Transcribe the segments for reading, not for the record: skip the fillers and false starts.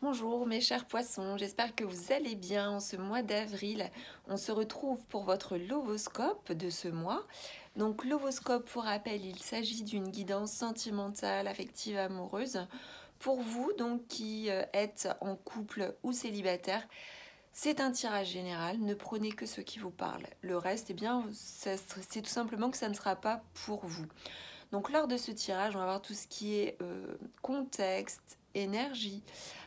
Bonjour mes chers poissons, j'espère que vous allez bien en ce mois d'avril. On se retrouve pour votre lovoscope de ce mois. Donc lovoscope, pour rappel, il s'agit d'une guidance sentimentale, affective, amoureuse. Pour vous donc qui êtes en couple ou célibataire, c'est un tirage général, ne prenez que ce qui vous parle. Le reste, eh bien, c'est tout simplement que ça ne sera pas pour vous. Donc lors de ce tirage, on va voir tout ce qui est contexte, énergie,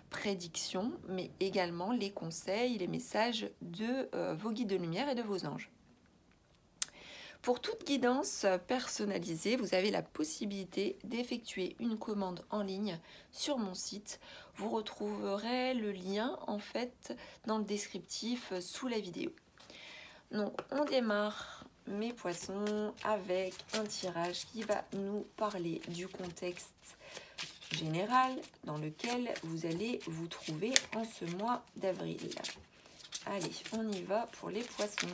prédictions, mais également les conseils, les messages de vos guides de lumière et de vos anges. Pour toute guidance personnalisée, vous avez la possibilité d'effectuer une commande en ligne sur mon site. Vous retrouverez le lien en fait dans le descriptif sous la vidéo. Donc on démarre mes poissons avec un tirage qui va nous parler du contexte général dans lequel vous allez vous trouver en ce mois d'avril. Allez, on y va pour les poissons.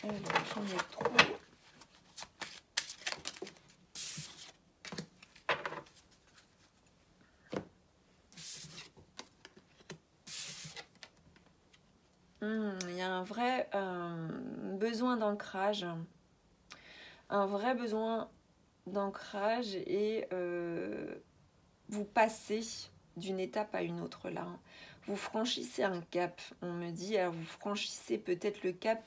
Alors, j'en ai trop. Il y a un vrai besoin d'ancrage. Un vrai besoin d'ancrage et vous passez d'une étape à une autre là. Vous franchissez un cap, on me dit. Alors vous franchissez peut-être le cap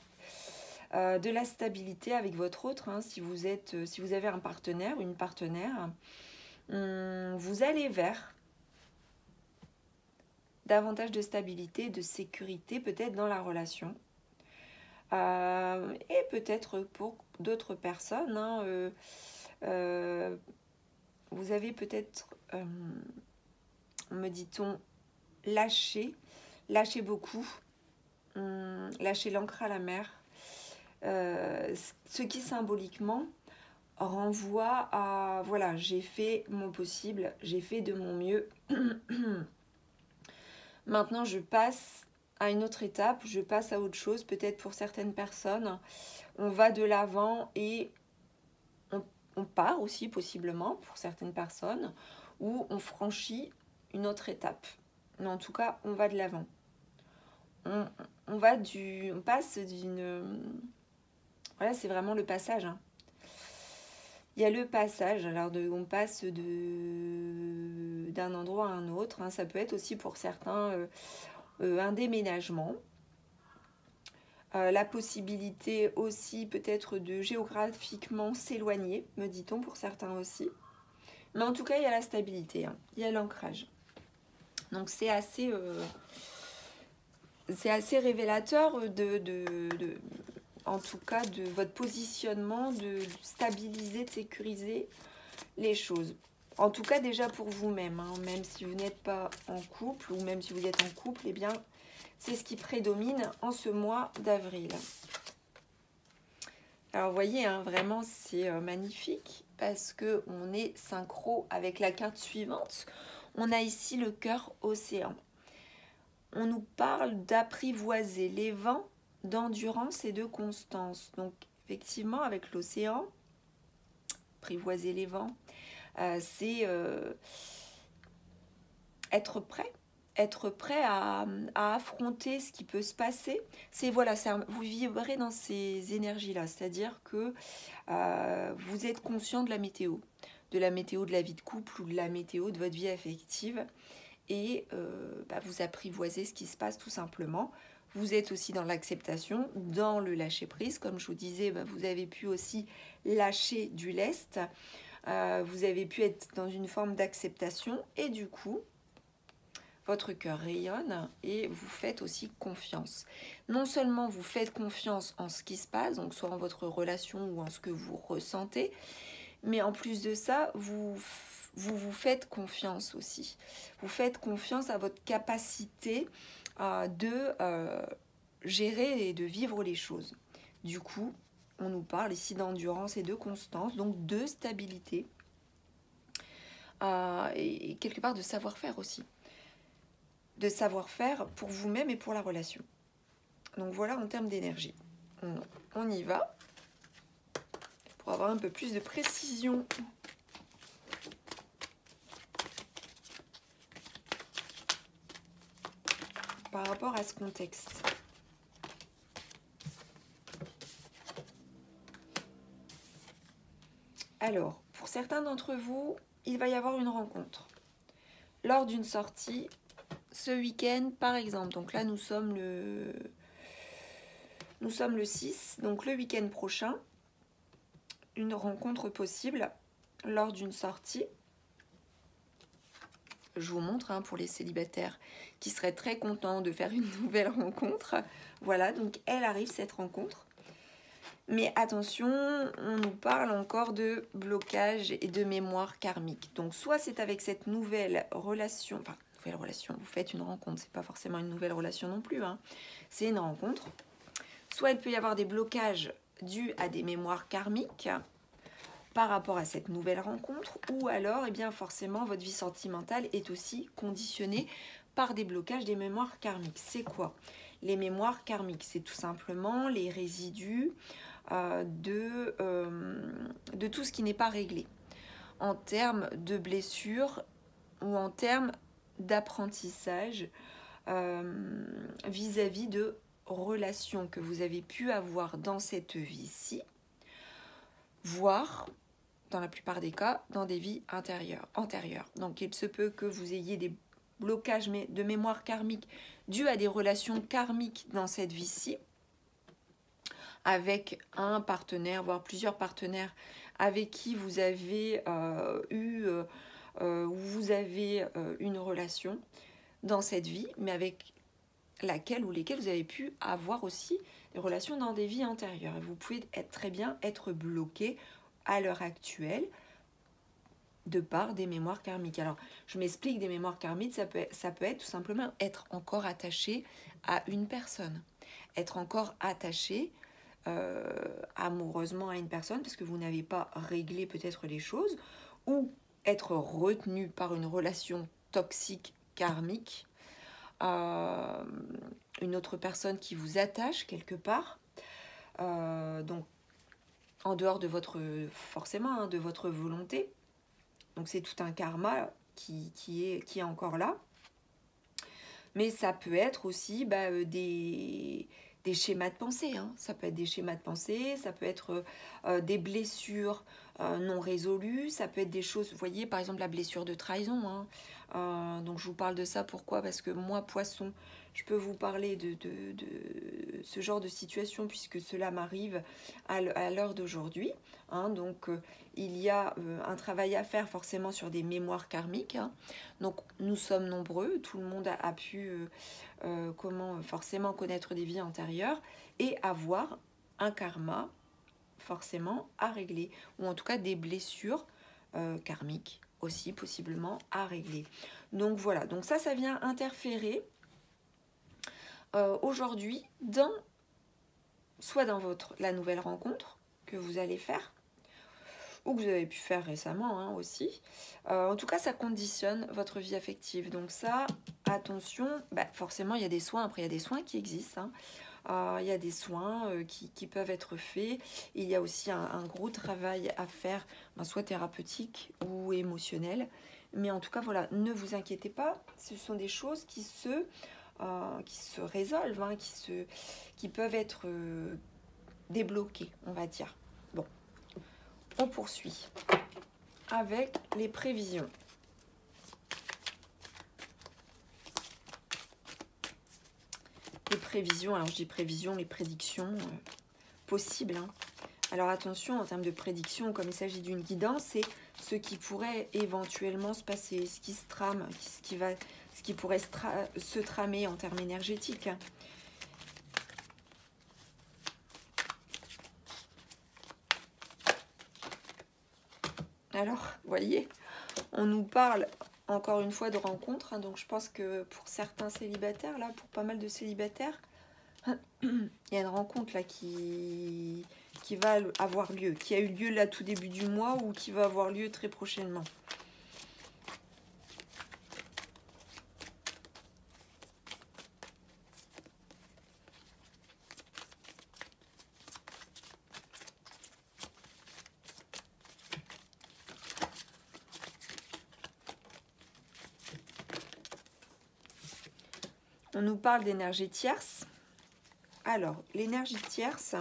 de la stabilité avec votre autre. Si vous avez un partenaire ou une partenaire, vous allez vers davantage de stabilité, de sécurité peut-être dans la relation. Et peut-être pour d'autres personnes, vous avez peut-être, me dit-on, lâché beaucoup, lâché l'ancre à la mer, ce qui symboliquement renvoie à, voilà, j'ai fait mon possible, j'ai fait de mon mieux. Maintenant, je passe à une autre étape, je passe à autre chose. Peut-être pour certaines personnes, on va de l'avant et on part aussi possiblement pour certaines personnes, ou on franchit une autre étape. Mais en tout cas, on va de l'avant. On passe d'une... Voilà, c'est vraiment le passage. Il y a le passage, alors on passe d'un endroit à un autre. Ça peut être aussi pour certains un déménagement. La possibilité aussi peut-être de géographiquement s'éloigner, me dit-on, pour certains aussi. Mais en tout cas, il y a la stabilité, il y a l'ancrage. Donc c'est assez révélateur en tout cas de votre positionnement, de stabiliser, de sécuriser les choses. En tout cas déjà pour vous-même, même si vous n'êtes pas en couple ou même si vous êtes en couple, eh bien c'est ce qui prédomine en ce mois d'avril. Alors vous voyez, vraiment c'est magnifique parce qu'on est synchro avec la carte suivante. On a ici le cœur océan. On nous parle d'apprivoiser les vents, d'endurance et de constance. Donc effectivement avec l'océan, apprivoiser les vents, c'est être prêt à affronter ce qui peut se passer. C'est voilà, vous vivrez dans ces énergies-là, c'est-à-dire que vous êtes conscient de la météo de la vie de couple ou de la météo de votre vie affective, et vous apprivoisez ce qui se passe tout simplement. Vous êtes aussi dans l'acceptation, dans le lâcher-prise. Comme je vous disais, vous avez pu aussi lâcher du lest. Vous avez pu être dans une forme d'acceptation et du coup, votre cœur rayonne et vous faites aussi confiance. Non seulement vous faites confiance en ce qui se passe, donc soit en votre relation ou en ce que vous ressentez, mais en plus de ça, vous faites confiance aussi. Vous faites confiance à votre capacité de gérer et de vivre les choses. Du coup, on nous parle ici d'endurance et de constance, donc de stabilité et quelque part de savoir-faire aussi. De savoir-faire pour vous-même et pour la relation. Donc voilà en termes d'énergie. On y va pour avoir un peu plus de précision. Par rapport à ce contexte. Alors, pour certains d'entre vous, il va y avoir une rencontre. Lors d'une sortie, ce week-end par exemple. Donc là, nous sommes le 6, donc le week-end prochain. Une rencontre possible lors d'une sortie. Je vous montre hein, pour les célibataires qui seraient très contents de faire une nouvelle rencontre. Voilà, donc elle arrive cette rencontre. Mais attention, on nous parle encore de blocage et de mémoire karmique. Donc soit c'est avec cette nouvelle relation, enfin nouvelle relation, vous faites une rencontre, c'est pas forcément une nouvelle relation non plus, hein. C'est une rencontre. Soit il peut y avoir des blocages dus à des mémoires karmiques par rapport à cette nouvelle rencontre, ou alors, eh bien, forcément, votre vie sentimentale est aussi conditionnée par des blocages des mémoires karmiques. C'est quoi? Les mémoires karmiques, c'est tout simplement les résidus de tout ce qui n'est pas réglé, en termes de blessures ou en termes d'apprentissage vis-à-vis de relations que vous avez pu avoir dans cette vie-ci, voire dans la plupart des cas, dans des vies antérieures. Donc il se peut que vous ayez des blocages de mémoire karmique dus à des relations karmiques dans cette vie-ci, avec un partenaire, voire plusieurs partenaires avec qui vous avez une relation dans cette vie, mais avec laquelle ou lesquelles vous avez pu avoir aussi des relations dans des vies antérieures. Et vous pouvez très bien être bloqué à l'heure actuelle de par des mémoires karmiques. Alors, je m'explique, des mémoires karmiques, ça peut être tout simplement être encore attaché à une personne. Être encore attaché amoureusement à une personne parce que vous n'avez pas réglé peut-être les choses, ou être retenu par une relation toxique karmique, une autre personne qui vous attache quelque part, donc en dehors de votre, forcément, hein, de votre volonté. Donc c'est tout un karma qui est encore là. Mais ça peut être aussi des schémas de pensée. Hein. Ça peut être des schémas de pensée, ça peut être des blessures non résolues, ça peut être des choses, vous voyez, par exemple la blessure de trahison. Hein. Donc je vous parle de ça, pourquoi? Parce que moi, poisson, je peux vous parler de ce genre de situation puisque cela m'arrive à l'heure d'aujourd'hui. Hein. Donc il y a un travail à faire forcément sur des mémoires karmiques. Hein. Donc nous sommes nombreux, tout le monde a pu forcément connaître des vies antérieures et avoir un karma forcément à régler, ou en tout cas des blessures karmiques aussi possiblement à régler. Donc voilà, donc ça vient interférer aujourd'hui soit dans la nouvelle rencontre que vous allez faire, ou que vous avez pu faire récemment hein, aussi. En tout cas, ça conditionne votre vie affective. Donc ça, attention, forcément, il y a des soins. Après, il y a des soins qui existent. Hein. Il y a des soins qui peuvent être faits. Il y a aussi un gros travail à faire, soit thérapeutique ou émotionnel. Mais en tout cas, voilà, ne vous inquiétez pas. Ce sont des choses qui se résolvent, hein, qui peuvent être débloquées, on va dire. Bon. On poursuit avec les prévisions. Les prévisions, alors je dis prévisions, les prédictions possibles. Hein. Alors attention, en termes de prédiction, comme il s'agit d'une guidance, c'est ce qui pourrait éventuellement se passer, ce qui se trame, ce qui pourrait se tramer en termes énergétiques. Hein. Alors, vous voyez, on nous parle encore une fois de rencontres, hein, donc je pense que pour certains célibataires, là, pour pas mal de célibataires, il y a une rencontre là qui va avoir lieu, qui a eu lieu là tout début du mois ou qui va avoir lieu très prochainement. On nous parle d'énergie tierce. Alors, l'énergie tierce,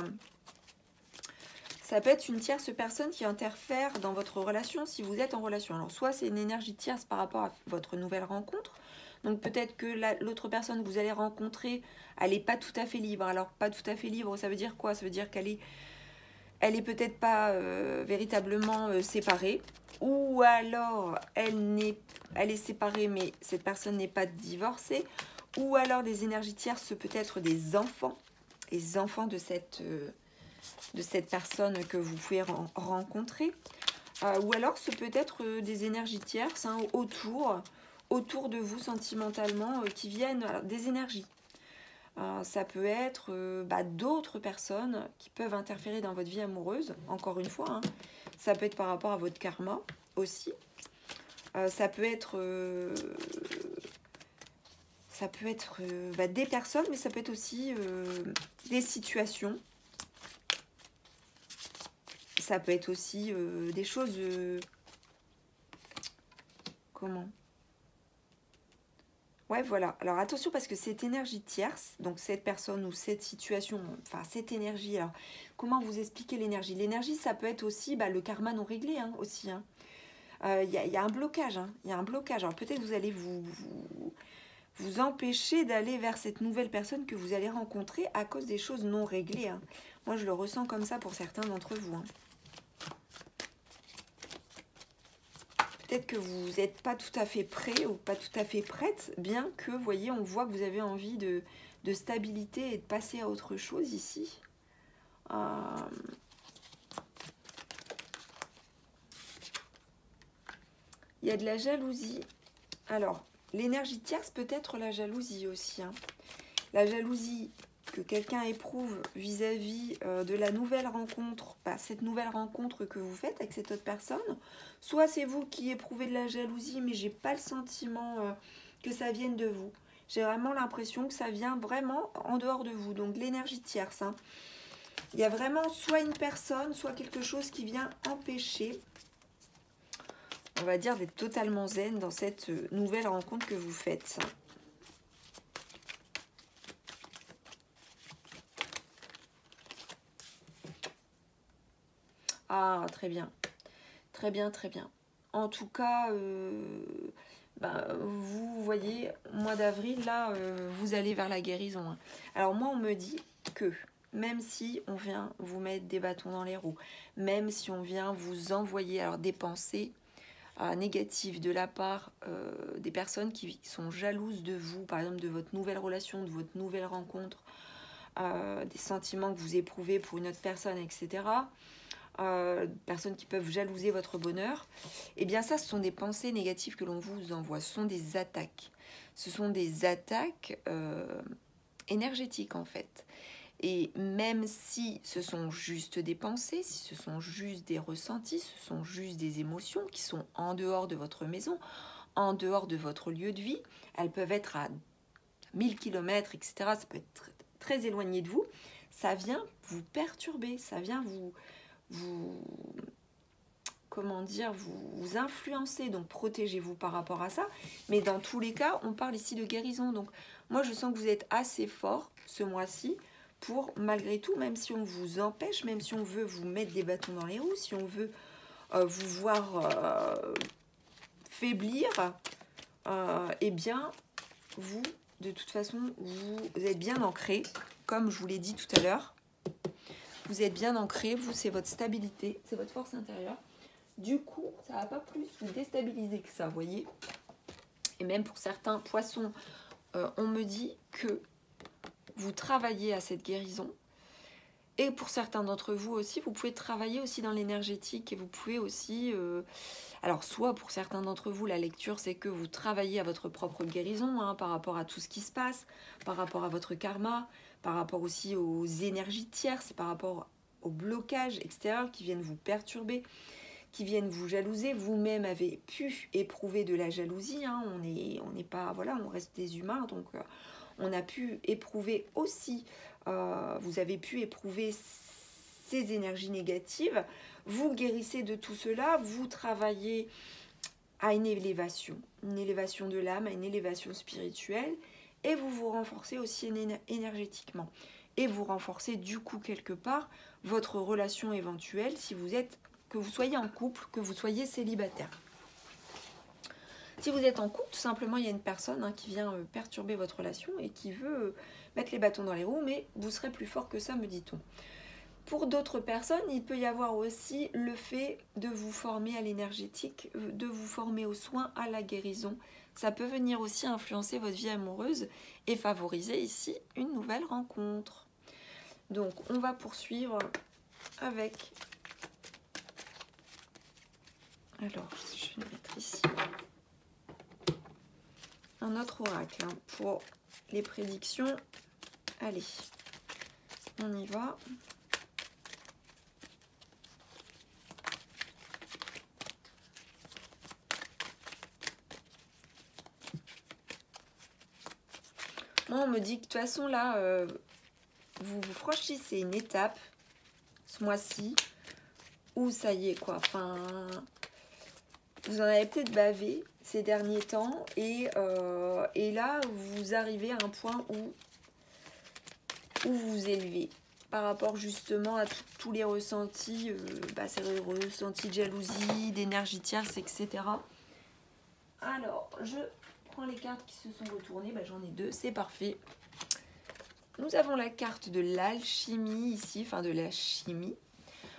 ça peut être une tierce personne qui interfère dans votre relation si vous êtes en relation. Alors, soit c'est une énergie tierce par rapport à votre nouvelle rencontre. Donc, peut-être que l'autre personne que vous allez rencontrer, elle n'est pas tout à fait libre. Alors, pas tout à fait libre, ça veut dire quoi? Ça veut dire qu'elle est peut-être pas véritablement séparée. Ou alors, elle est séparée, mais cette personne n'est pas divorcée. Ou alors, des énergies tierces, ce peut être des enfants. Les enfants de cette personne que vous pouvez rencontrer. Ou alors, ce peut être des énergies tierces hein, autour de vous sentimentalement qui viennent des énergies. Ça peut être d'autres personnes qui peuvent interférer dans votre vie amoureuse, encore une fois. Hein. Ça peut être par rapport à votre karma aussi. Ça peut être des personnes, mais ça peut être aussi des situations. Ça peut être aussi des choses... comment? Ouais, voilà. Alors attention parce que cette énergie tierce, donc cette personne ou cette situation, enfin cette énergie, alors comment vous expliquer l'énergie? L'énergie, ça peut être aussi le karma non réglé hein, aussi. Hein. Y a un blocage. Hein. Il y a un blocage. Alors peut-être vous allez vous empêcher d'aller vers cette nouvelle personne que vous allez rencontrer à cause des choses non réglées. Hein. Moi, je le ressens comme ça pour certains d'entre vous. Hein. Peut-être que vous n'êtes pas tout à fait prêt ou pas tout à fait prête, bien que, vous voyez, on voit que vous avez envie de stabilité et de passer à autre chose ici. Il y a de la jalousie. Alors, l'énergie tierce peut être la jalousie aussi. Hein. La jalousie que quelqu'un éprouve vis-à-vis de la nouvelle rencontre, cette nouvelle rencontre que vous faites avec cette autre personne. Soit c'est vous qui éprouvez de la jalousie, mais j'ai pas le sentiment que ça vienne de vous. J'ai vraiment l'impression que ça vient vraiment en dehors de vous. Donc l'énergie tierce. Hein. Il y a vraiment soit une personne, soit quelque chose qui vient empêcher, on va dire, d'être totalement zen dans cette nouvelle rencontre que vous faites. Ah, très bien. Très bien, très bien. En tout cas, vous voyez, mois d'avril, là, vous allez vers la guérison. Hein. Alors moi, on me dit que même si on vient vous mettre des bâtons dans les roues, même si on vient vous envoyer alors, des pensées négatives de la part des personnes qui sont jalouses de vous, par exemple de votre nouvelle relation, de votre nouvelle rencontre, des sentiments que vous éprouvez pour une autre personne, etc., personnes qui peuvent jalouser votre bonheur, eh bien ça, ce sont des pensées négatives que l'on vous envoie, ce sont des attaques. Ce sont des attaques énergétiques en fait. Et même si ce sont juste des pensées, si ce sont juste des ressentis, ce sont juste des émotions qui sont en dehors de votre maison, en dehors de votre lieu de vie, elles peuvent être à 1000 km, etc. Ça peut être très éloigné de vous. Ça vient vous perturber, ça vient vous influencer, donc protégez-vous par rapport à ça. Mais dans tous les cas, on parle ici de guérison. Donc moi, je sens que vous êtes assez fort ce mois-ci pour, malgré tout, même si on vous empêche, même si on veut vous mettre des bâtons dans les roues, si on veut vous voir faiblir, eh bien, vous, de toute façon, vous êtes bien ancré, comme je vous l'ai dit tout à l'heure. Vous êtes bien ancré, vous, c'est votre stabilité, c'est votre force intérieure. Du coup, ça ne va pas plus vous déstabiliser que ça, vous voyez. Et même pour certains poissons, on me dit que vous travaillez à cette guérison. Et pour certains d'entre vous aussi, vous pouvez travailler aussi dans l'énergétique. Et vous pouvez aussi... alors, soit pour certains d'entre vous, la lecture, c'est que vous travaillez à votre propre guérison, hein, par rapport à tout ce qui se passe, par rapport à votre karma, par rapport aussi aux énergies tierces, par rapport aux blocages extérieurs qui viennent vous perturber, qui viennent vous jalouser. Vous-même avez pu éprouver de la jalousie, hein. On n'est pas, voilà, on reste des humains, donc on a pu éprouver aussi, vous avez pu éprouver ces énergies négatives. Vous guérissez de tout cela, vous travaillez à une élévation de l'âme, à une élévation spirituelle, et vous vous renforcez aussi énergétiquement. Et vous renforcez du coup quelque part votre relation éventuelle si vous êtes, que vous soyez en couple, que vous soyez célibataire. Si vous êtes en couple, tout simplement, il y a une personne qui vient perturber votre relation et qui veut mettre les bâtons dans les roues, mais vous serez plus fort que ça, me dit-on. Pour d'autres personnes, il peut y avoir aussi le fait de vous former à l'énergétique, de vous former aux soins, à la guérison. Ça peut venir aussi influencer votre vie amoureuse et favoriser ici une nouvelle rencontre. Donc, on va poursuivre avec... Alors, je vais mettre ici un autre oracle pour les prédictions. Allez, on y va. Moi, on me dit que de toute façon, là, vous franchissez une étape ce mois-ci où ça y est, quoi. Enfin, vous en avez peut-être bavé ces derniers temps et là, vous arrivez à un point où vous vous élevez par rapport justement à tous les ressentis, c'est les ressentis de jalousie, d'énergie tierce, etc. Alors, je prends les cartes qui se sont retournées, j'en ai deux, c'est parfait. Nous avons la carte de l'alchimie ici, enfin de la chimie.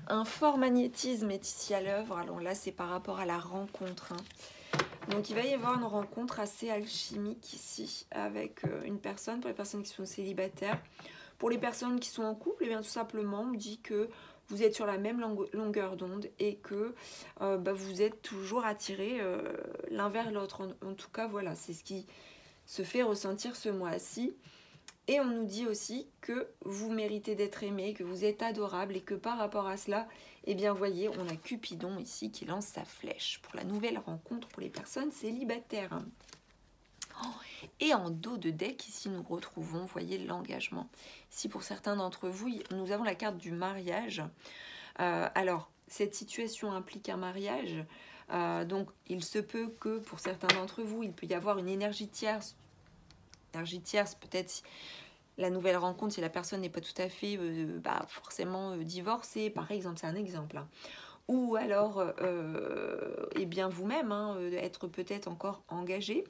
Un fort magnétisme est ici à l'œuvre. Alors là, c'est par rapport à la rencontre. Donc, il va y avoir une rencontre assez alchimique ici avec une personne, pour les personnes qui sont célibataires. Pour les personnes qui sont en couple, tout simplement, on dit que vous êtes sur la même longueur d'onde et que vous êtes toujours attirés l'un vers l'autre. En tout cas, voilà, c'est ce qui se fait ressentir ce mois-ci. Et on nous dit aussi que vous méritez d'être aimé, que vous êtes adorable et que par rapport à cela, voyez, on a Cupidon ici qui lance sa flèche pour la nouvelle rencontre pour les personnes célibataires. Et en dos de deck, ici, nous retrouvons, voyez, l'engagement. Ici, pour certains d'entre vous, nous avons la carte du mariage. Alors, cette situation implique un mariage. Donc, il se peut que pour certains d'entre vous, il peut y avoir une énergie tierce. Énergie tierce, peut-être la nouvelle rencontre, si la personne n'est pas tout à fait forcément divorcée, par exemple, c'est un exemple. Ou alors, vous-même, être peut-être encore engagé.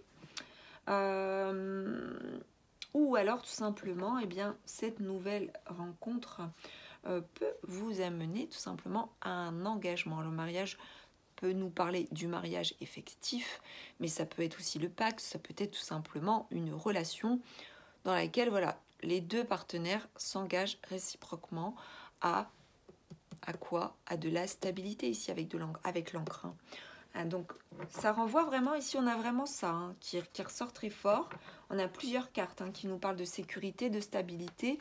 Ou alors tout simplement cette nouvelle rencontre peut vous amener tout simplement à un engagement. Le mariage peut nous parler du mariage effectif, mais ça peut être aussi le pacte, ça peut être tout simplement une relation dans laquelle les deux partenaires s'engagent réciproquement à quoi? À de la stabilité ici avec l'encre. Donc ça renvoie vraiment, ici on a vraiment ça qui ressort très fort. On a plusieurs cartes qui nous parlent de sécurité, de stabilité,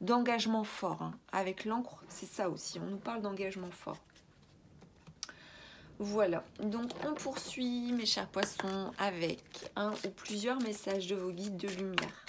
d'engagement fort. Avec l'encre, c'est ça aussi, on nous parle d'engagement fort. Voilà, donc on poursuit mes chers poissons avec un ou plusieurs messages de vos guides de lumière.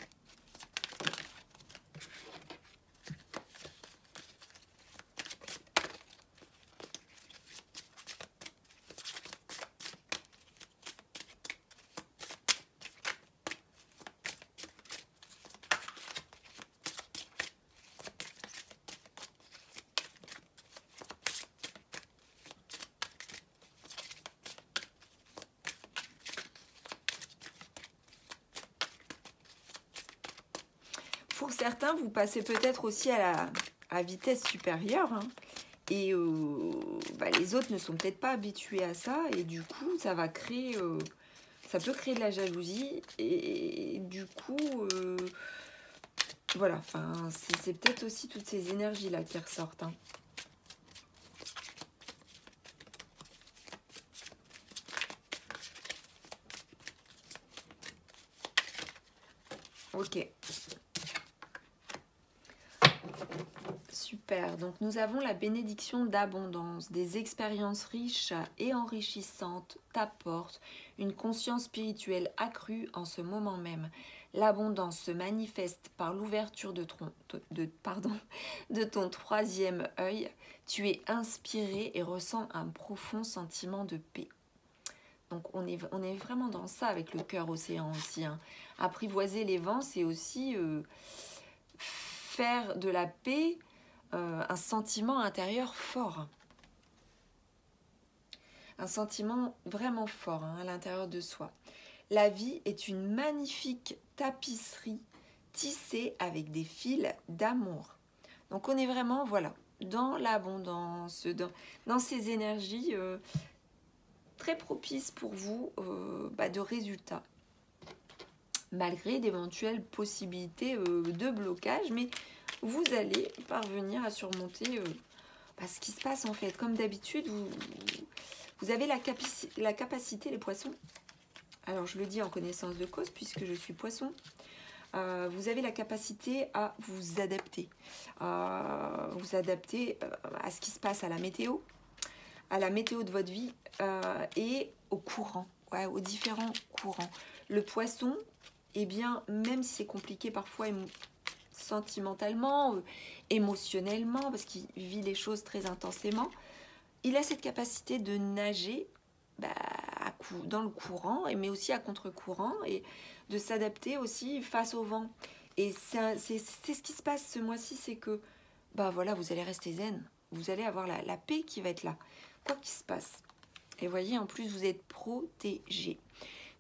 Pour certains, vous passez peut-être aussi à vitesse supérieure et les autres ne sont peut-être pas habitués à ça et du coup, ça va créer, ça peut créer de la jalousie et du coup, c'est peut-être aussi toutes ces énergies-là qui ressortent. Ok. Super, donc nous avons la bénédiction d'abondance, des expériences riches et enrichissantes t'apportent une conscience spirituelle accrue en ce moment même. L'abondance se manifeste par l'ouverture de ton troisième œil. Tu es inspiré et ressens un profond sentiment de paix. Donc on est vraiment dans ça avec le cœur océan aussi. Hein. Apprivoiser les vents, c'est aussi faire de la paix un sentiment intérieur fort. Un sentiment vraiment fort hein, à l'intérieur de soi. La vie est une magnifique tapisserie tissée avec des fils d'amour. Donc on est vraiment, voilà, dans l'abondance, dans ces énergies très propices pour vous de résultats. Malgré d'éventuelles possibilités de blocage, mais vous allez parvenir à surmonter ce qui se passe en fait. Comme d'habitude, vous avez la capacité, les poissons, alors je le dis en connaissance de cause puisque je suis poisson, vous avez la capacité à vous adapter. À ce qui se passe à la météo de votre vie et au courant, aux différents courants. Le poisson, eh bien, même si c'est compliqué parfois sentimentalement, émotionnellement, parce qu'il vit les choses très intensément, il a cette capacité de nager dans le courant, mais aussi à contre-courant, et de s'adapter aussi face au vent. Et c'est ce qui se passe ce mois-ci, c'est que voilà, vous allez rester zen, vous allez avoir la paix qui va être là, quoi qu'il se passe. Et voyez, en plus, vous êtes protégé.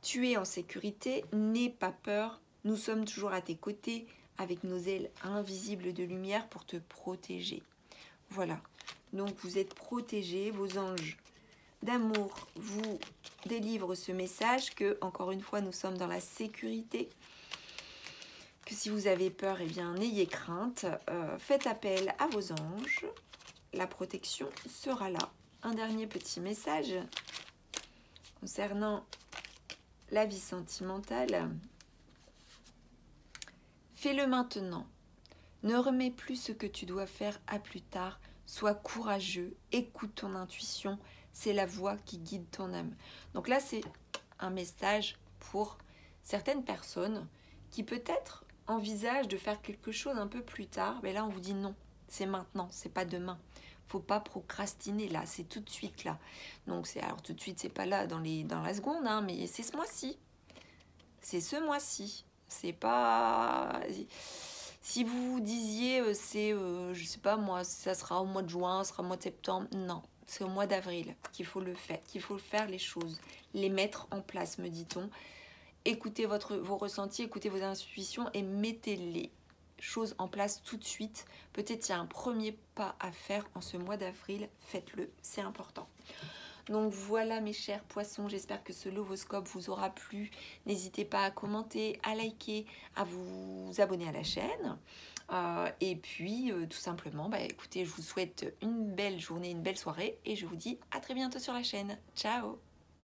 Tu es en sécurité, n'aie pas peur, nous sommes toujours à tes côtés, avec nos ailes invisibles de lumière pour te protéger. Voilà, donc vous êtes protégé, vos anges d'amour vous délivrent ce message que, encore une fois, nous sommes dans la sécurité, que si vous avez peur, eh bien, n'ayez crainte, faites appel à vos anges, la protection sera là. Un dernier petit message concernant la vie sentimentale. Fais-le maintenant. Ne remets plus ce que tu dois faire à plus tard. Sois courageux, écoute ton intuition, c'est la voix qui guide ton âme. Donc là, c'est un message pour certaines personnes qui peut-être envisagent de faire quelque chose un peu plus tard. Mais là, on vous dit non, c'est maintenant, c'est pas demain. Faut pas procrastiner là, c'est tout de suite là. Donc alors tout de suite, c'est pas là dans la seconde, hein, mais c'est ce mois-ci. C'est ce mois-ci. C'est pas... Si vous vous disiez, je sais pas moi, ça sera au mois de juin, ça sera au mois de septembre, non. C'est au mois d'avril qu'il faut le faire les choses, les mettre en place, me dit-on. Écoutez vos ressentis, écoutez vos intuitions et mettez les choses en place tout de suite. Peut-être il y a un premier pas à faire en ce mois d'avril, faites-le, c'est important. Donc voilà mes chers poissons, j'espère que ce lovoscope vous aura plu. N'hésitez pas à commenter, à liker, à vous abonner à la chaîne. Et puis tout simplement, écoutez, je vous souhaite une belle journée, une belle soirée et je vous dis à très bientôt sur la chaîne. Ciao!